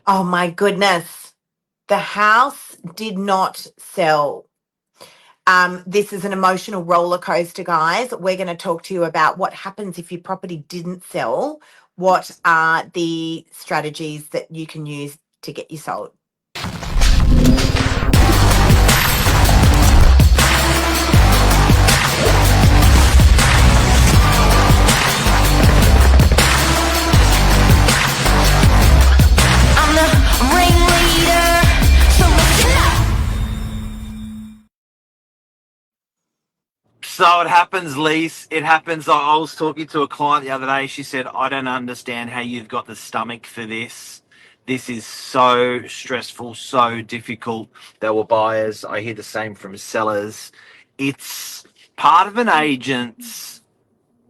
Oh my goodness. The house did not sell. This is an emotional roller coaster, guys. We're going to talk to you about what happens if your property didn't sell. What are the strategies that you can use to get you sold? I'm the ringleader, so listen up. So it happens, Lise. It happens. I was talking to a client the other day. She said, I don't understand how you've got the stomach for this. This is so stressful, so difficult. There were buyers. I hear the same from sellers. It's part of an agent's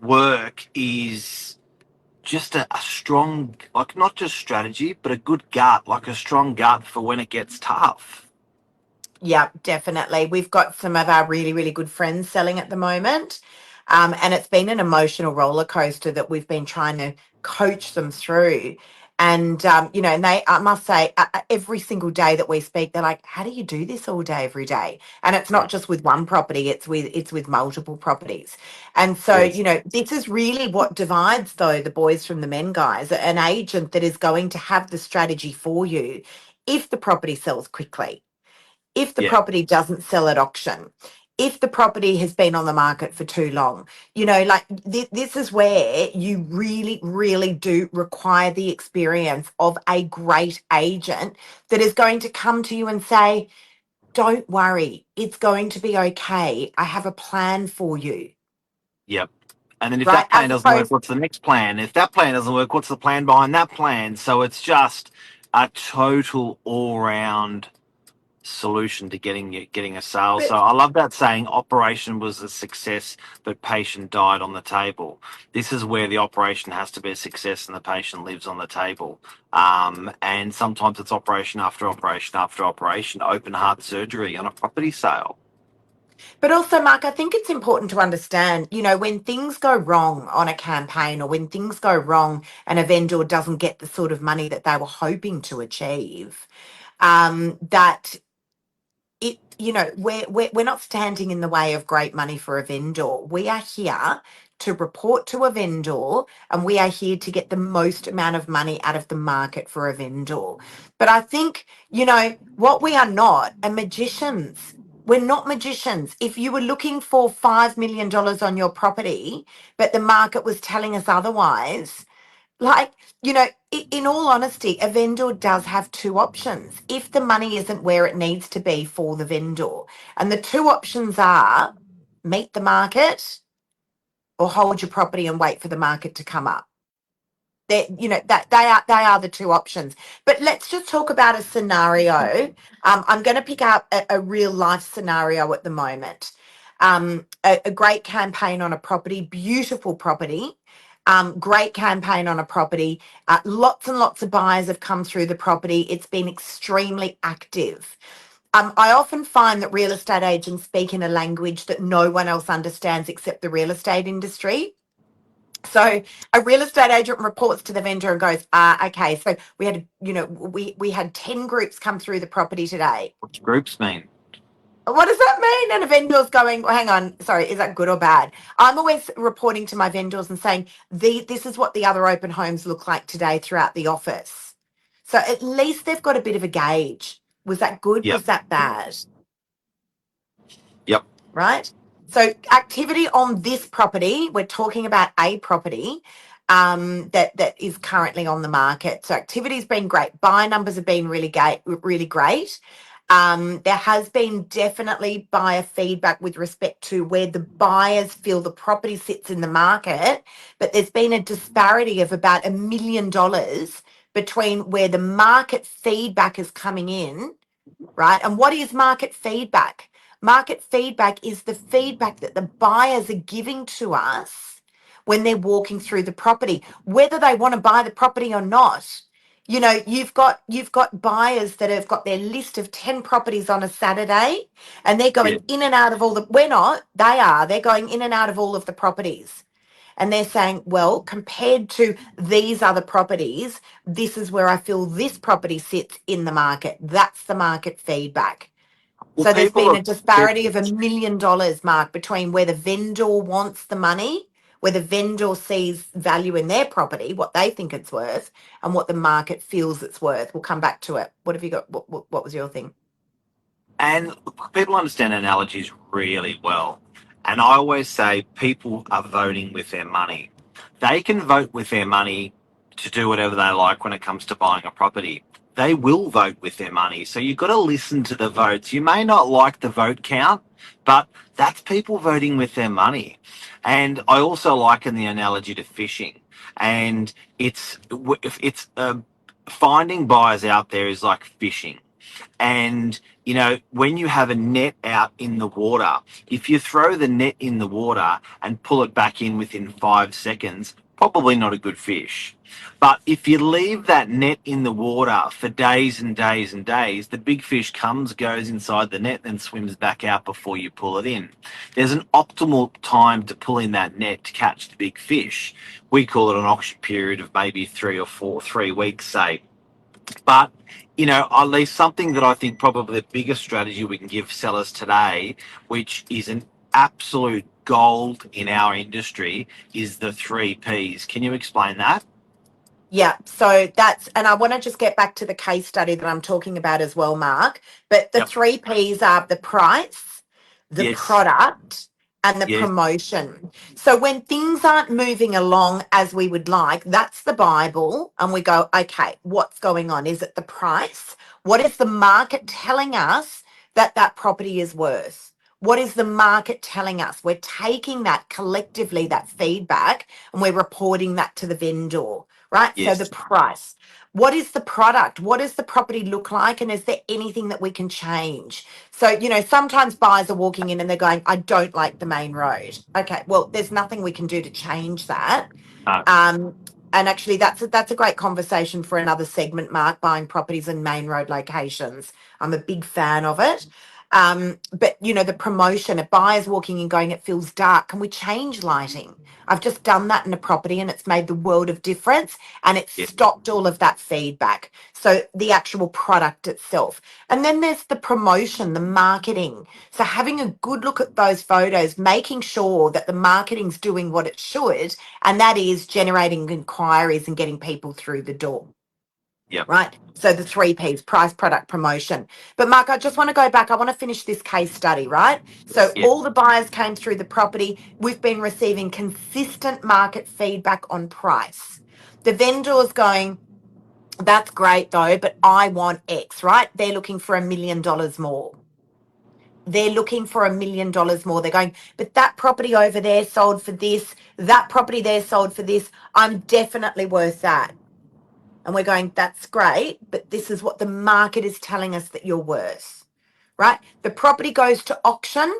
work is just a strong, like not just strategy, but a good gut, like a strong gut for when it gets tough. Yeah, definitely. We've got some of our really, really good friends selling at the moment. And it's been an emotional roller coaster that we've been trying to coach them through. And they, I must say, every single day that we speak, they're like, how do you do this all day, every day? And it's not Yeah. just with one property, it's with multiple properties. And so, Yes. this is really what divides, though, the boys from the men, guys. An agent that is going to have the strategy for you if the property sells quickly, if the Yeah. property doesn't sell at auction, if the property has been on the market for too long, like this is where you really, really do require the experience of a great agent that is going to come to you and say, don't worry, it's going to be okay. I have a plan for you, Yep. And then if right? that plan As doesn't work, opposed, what's the next plan? If that plan doesn't work, what's the plan behind that plan? So it's just a total all-round solution to getting a sale. So but I love that saying, operation was a success, but patient died on the table. This is where the operation has to be a success and the patient lives on the table. And sometimes it's operation after operation after operation, open heart surgery on a property sale. But also, Mark, I think it's important to understand, when things go wrong on a campaign or when things go wrong and a vendor doesn't get the sort of money that they were hoping to achieve, that we're not standing in the way of great money for a vendor. We are here to report to a vendor, and we are here to get the most amount of money out of the market for a vendor. But I think, what we are not are magicians. We're not magicians. If you were looking for $5 million on your property, but the market was telling us otherwise, like, in all honesty, a vendor does have two options if the money isn't where it needs to be for the vendor. And the two options are meet the market or hold your property and wait for the market to come up. That they are the two options. But let's just talk about a scenario. I'm going to pick up a real life scenario at the moment. A great campaign on a property, beautiful property. Great campaign on a property. Lots and lots of buyers have come through the property. It's been extremely active. I often find that real estate agents speak in a language that no one else understands except the real estate industry. So a real estate agent reports to the vendor and goes, okay, so we had, we had 10 groups come through the property today. What's groups mean? What does that mean? And a vendor's going, well, hang on, sorry, is that good or bad? I'm always reporting to my vendors and saying, this is what the other open homes look like today throughout the office. So at least they've got a bit of a gauge. Was that good? Yep. Was that bad? Yep. Right? So activity on this property, we're talking about a property that is currently on the market. So activity's been great. Buy numbers have been really great. There has been definitely buyer feedback with respect to where the buyers feel the property sits in the market, but there's been a disparity of about $1 million between where the market feedback is coming in, right? And what is market feedback? Market feedback is the feedback that the buyers are giving to us when they're walking through the property, whether they want to buy the property or not. You've got buyers that have got their list of 10 properties on a Saturday, and they're Yeah. going in and out of all the, we're not, they are, they're going in and out of all of the properties. and they're saying, well, compared to these other properties, this is where I feel this property sits in the market. That's the market feedback. Well, So there's people been are a disparity of $1 million, Mark, between where the vendor wants the money, where the vendor sees value in their property, what they think it's worth, and what the market feels it's worth. We'll come back to it. What have you got? What was your thing? And people understand analogies really well. And I always say people are voting with their money. They can vote with their money to do whatever they like when it comes to buying a property. They will vote with their money. So you've got to listen to the votes. You may not like the vote count, but that's people voting with their money. And I also liken the analogy to fishing. And it's finding buyers out there is like fishing. And, when you have a net out in the water, if you throw the net in the water and pull it back in within 5 seconds, probably not a good fish. But if you leave that net in the water for days and days and days, the big fish comes, goes inside the net, and swims back out before you pull it in. There's an optimal time to pull in that net to catch the big fish. We call it an auction period of maybe 3 weeks, say. But, at least something that I think probably the biggest strategy we can give sellers today, which is an absolute gold in our industry, is the 3 Ps. Can you explain that? Yeah, so and I want to just get back to the case study that I'm talking about as well, Mark. But the Yep. 3 Ps are the price, the Yes. product, and the Yes. promotion. So when things aren't moving along as we would like, that's the Bible. And we go, okay, what's going on? Is it the price? What is the market telling us that property is worth? What is the market telling us? We're taking that collectively, that feedback, and we're reporting that to the vendor, right? So the Yes. price. What is the product? What does the property look like? And is there anything that we can change? So, sometimes buyers are walking in and they're going, I don't like the main road. Okay, well, there's nothing we can do to change that. No. And actually, that's a great conversation for another segment, Mark, buying properties in main road locations. I'm a big fan of it. But, the promotion, a buyer's walking in going, it feels dark. Can we change lighting? I've just done that in a property and it's made the world of difference and it's Yes. stopped all of that feedback. So the actual product itself. And then there's the promotion, the marketing. So having a good look at those photos, making sure that the marketing's doing what it should, and that is generating inquiries and getting people through the door. Yep. Right. So the 3 Ps, price, product, promotion. But Mark, I just want to go back. I want to finish this case study, right? So Yes. all the buyers came through the property. We've been receiving consistent market feedback on price. The vendor's going, that's great though, but I want X, right? They're looking for $1 million more. They're looking for $1 million more. They're going, but that property over there sold for this. That property there sold for this. I'm definitely worth that. And we're going, that's great, but this is what the market is telling us that you're worth, right? The property goes to auction.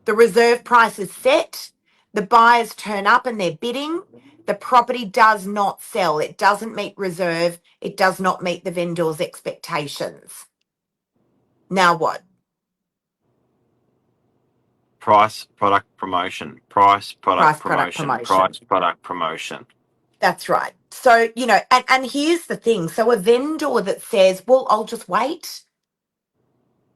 The reserve price is set. The buyers turn up and they're bidding. The property does not sell. It doesn't meet reserve. It does not meet the vendor's expectations. Now what? Price, product, promotion. Price, product, Price, product, promotion. promotion. Price, product, promotion. That's right. So, and here's the thing. So a vendor that says, well, I'll just wait.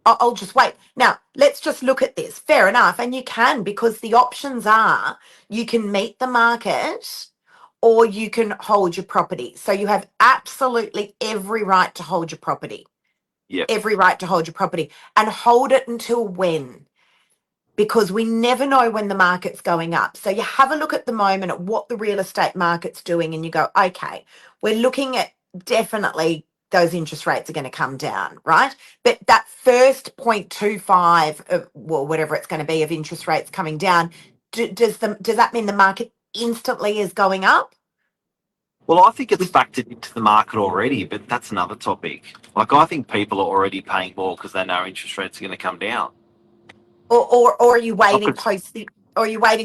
I'll just wait. Now, let's just look at this. Fair enough. And you can, because the options are you can meet the market or you can hold your property. So you have absolutely every right to hold your property. Yep. Every right to hold your property and hold it until when? Because we never know when the market's going up. So you have a look at the moment at what the real estate market's doing and you go, okay, we're looking at definitely those interest rates are going to come down, right? But that first 0.25 of, well, whatever it's going to be of interest rates coming down, does that mean the market instantly is going up? Well, I think it's factored into the market already, but that's another topic. Like, I think people are already paying more because they know interest rates are going to come down. Or are you waiting could-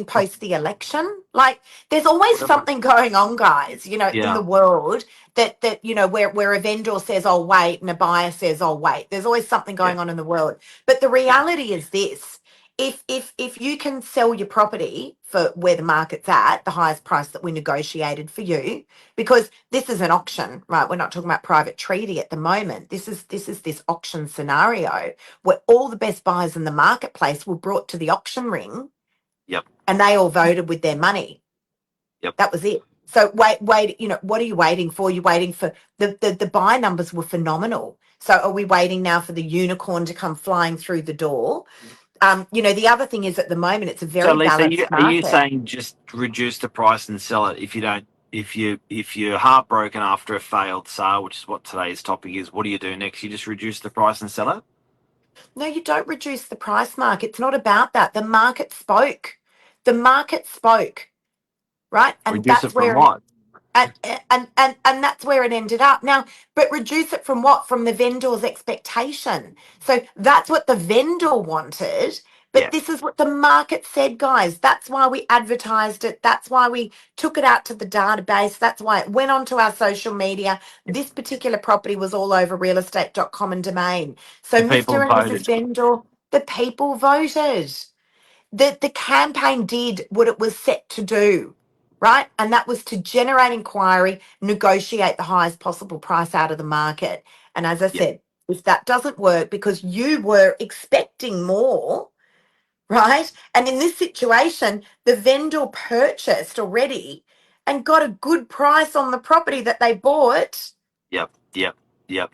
post the election? Like there's always something going on, guys, in Yeah. the world that where a vendor says I'll wait and a buyer says I'll wait. There's always something going on in the world. But the reality is this if you can sell your property for where the market's at, the highest price that we negotiated for you, because this is an auction, right? We're not talking about private treaty at the moment. This auction scenario where all the best buyers in the marketplace were brought to the auction ring, Yep. and they all voted with their money. Yep. That was it. So wait, what are you waiting for? You're waiting for the buy numbers were phenomenal. So are we waiting now for the unicorn to come flying through the door? The other thing is at the moment it's a So, very Lisa, balanced are you market. saying just reduce the price and sell it if you don't? If you're heartbroken after a failed sale, which is what today's topic is, what do you do next? You just reduce the price and sell it? No, you don't reduce the price, Mark. It's not about that. The market spoke. The market spoke, right? And Reduce it that's from where it what? and that's where it ended up now. But reduce it from what? From the vendor's expectation. So that's what the vendor wanted, Yeah. but this is what the market said, guys. That's why we advertised it. That's why we took it out to the database. That's why it went onto our social media. This particular property was all over realestate.com and domain. So The people Mr. and Mrs. voted. Vendor, the people voted. The campaign did what it was set to do, right? And that was to generate inquiry, negotiate the highest possible price out of the market. And as I Yep. said, if that doesn't work because you were expecting more, right? And in this situation, the vendor purchased already and got a good price on the property that they bought, Yep. Yep. Yep.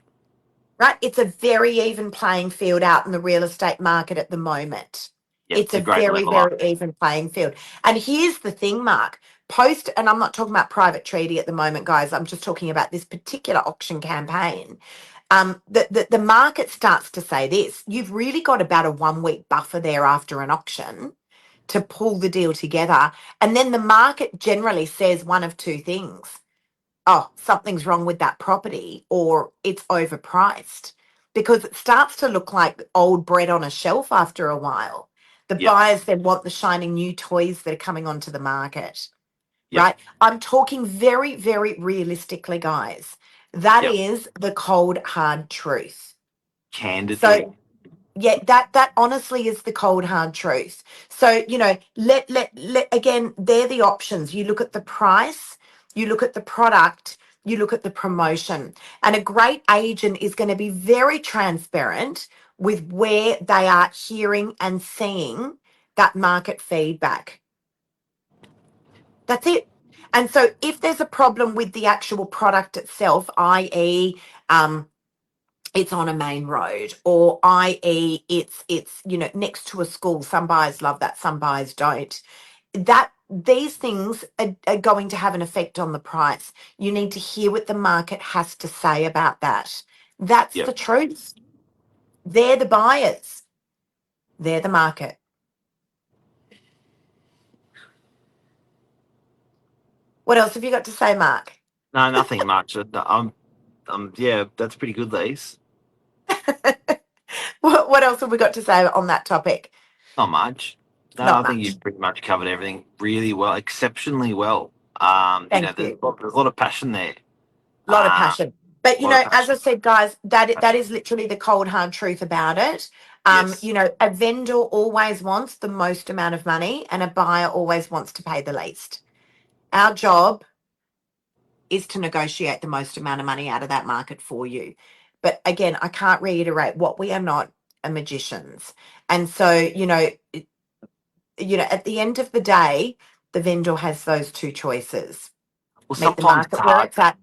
right? It's a very even playing field out in the real estate market at the moment. Yep. It's It's a a great very, level up. very even playing field. And here's the thing, Mark. And I'm not talking about private treaty at the moment, guys. I'm just talking about this particular auction campaign. The market starts to say this. You've really got about a 1 week buffer there after an auction to pull the deal together. And then the market generally says one of two things. Oh, something's wrong with that property, or it's overpriced, because it starts to look like old bread on a shelf after a while. The Yep. buyers then want the shiny new toys that are coming onto the market, Yep. right? I'm talking very, very realistically, guys. That Yep. is the cold, hard truth. Candidly. So yeah, that honestly is the cold hard truth. So let again, they're the options. You look at the price, you look at the product, you look at the promotion, and a great agent is going to be very transparent with where they are hearing and seeing that market feedback. That's it. And so if there's a problem with the actual product itself, i.e., it's on a main road, or i.e. it's next to a school, some buyers love that, some buyers don't, that these things are going to have an effect on the price. You need to hear what the market has to say about that. That's Yep. the truth. They're the buyers, they're the market. What else have you got to say, Mark? No, nothing much. Yeah, that's pretty good, Lise. What else have we got to say on that topic? Not much. No, Not I think much. you've pretty much covered everything really well, exceptionally well. Thank you. There's a lot of passion there. A lot of A passion. But lot of as I passion. said, guys, that is literally the cold hard truth about it. Yes. A vendor always wants the most amount of money, and a buyer always wants to pay the least. Our job is to negotiate the most amount of money out of that market for you. But again, I can't reiterate what we are not magicians. And so, at the end of the day, the vendor has those two choices. Well, Meet the sometimes it's market where hard. it's at.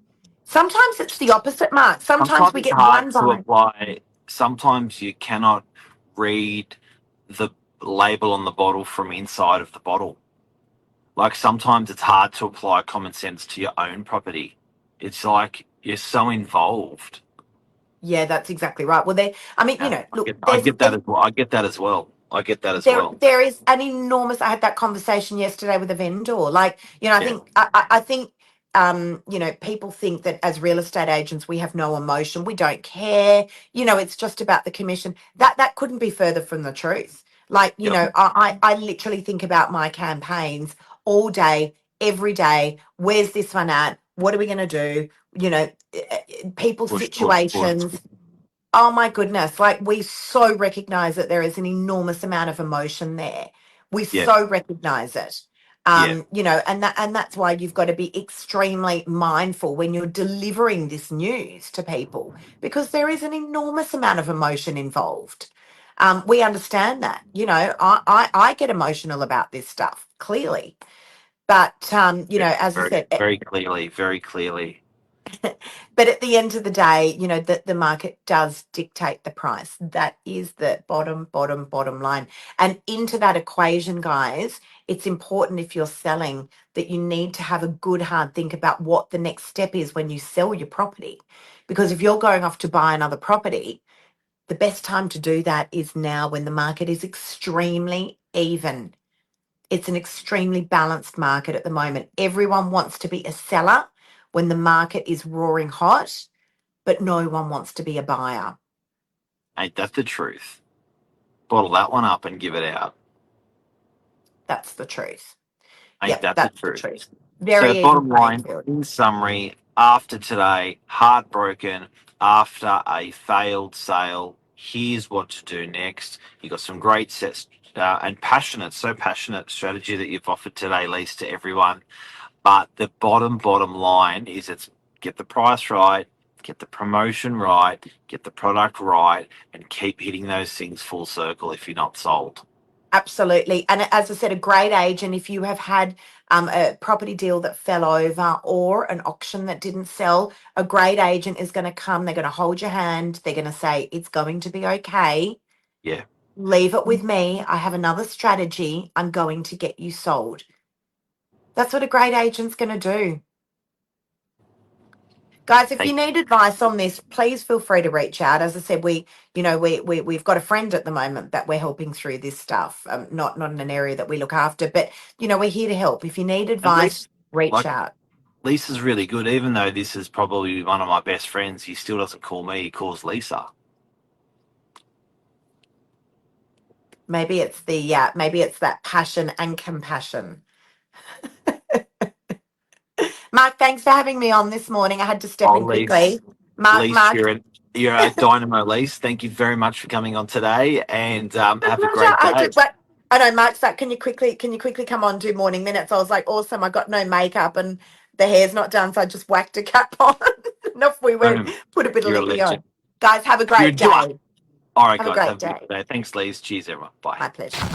Sometimes it's the opposite, Mark. Sometimes Sometimes we it's get hard one to buy. apply. Sometimes you cannot read the label on the bottle from inside of the bottle. Like sometimes it's hard to apply common sense to your own property. It's like you're so involved. Yeah, that's exactly right. Well, Yeah, look, I get that as well. I get that as well. I get that as well. there is an enormous. I had that conversation yesterday with a vendor. Like, I Yeah. think I think people think that as real estate agents we have no emotion. We don't care. It's just about the commission. That couldn't be further from the truth. Like, Yep. I literally think about my campaigns all day, every day. Where's this one at? What are we going to do? People's Push, push, push. situations. Oh my goodness. Like we so recognize that there is an enormous amount of emotion there. We Yeah, so recognize it. yeah, And that's why you've got to be extremely mindful when you're delivering this news to people because there is an enormous amount of emotion involved. We understand that. I get emotional about this stuff, clearly. But yeah. as I Very, said, very clearly, very clearly. but at the end of the day, the market does dictate the price. That is the bottom line. And into that equation, guys, it's important if you're selling that you need to have a good hard think about what the next step is when you sell your property. Because if you're going off to buy another property, the best time to do that is now when the market is extremely even. It's an extremely balanced market at the moment. Everyone wants to be a seller when the market is roaring hot, but no one wants to be a buyer. Ain't that the truth? Bottle that one up and give it out. That's the truth. Ain't Yep, that the that's the truth? truth. So, Very even bottom playing line, field. in summary, after today, heartbroken after a failed sale. Here's what to do next. You got some great sets and so passionate strategy that you've offered today, Lise, to everyone. But the bottom line is it's get the price right, get the promotion right, get the product right, and keep hitting those things full circle if you're not sold. Absolutely. And as I said, a great agent, if you have had a property deal that fell over or an auction that didn't sell, a great agent is going to come. They're going to hold your hand. They're going to say, it's going to be okay. Yeah. Leave it with me. I have another strategy. I'm going to get you sold. That's what a great agent's going to do. Guys, if you Thank need advice on this, please feel free to reach out. As I said, we've got a friend at the moment that we're helping through this stuff. Not in an area that we look after, but we're here to help. If you need at advice, least reach like out. Lisa's really good, even though this is probably one of my best friends. He still doesn't call me, he calls Lisa. Maybe it's that passion and compassion. Mark, thanks for having me on this morning. I had to step Oh, in Lise, quickly. Mark, Lise, Mark, you're a dynamo, Lise. Thank you very much for coming on today, and my have a pleasure. great day. I know Mark's like, can you quickly come on, do morning minutes? I was like, awesome. I got no makeup and the hair's not done, so I just whacked a cap on. And off we went, Boom. put a bit of You're a lippy on. legend. Guys, have a You're a great doer. day. All right, Have a guys, great have a good day. day. Thanks, Lise. Cheers, everyone. Bye. My pleasure.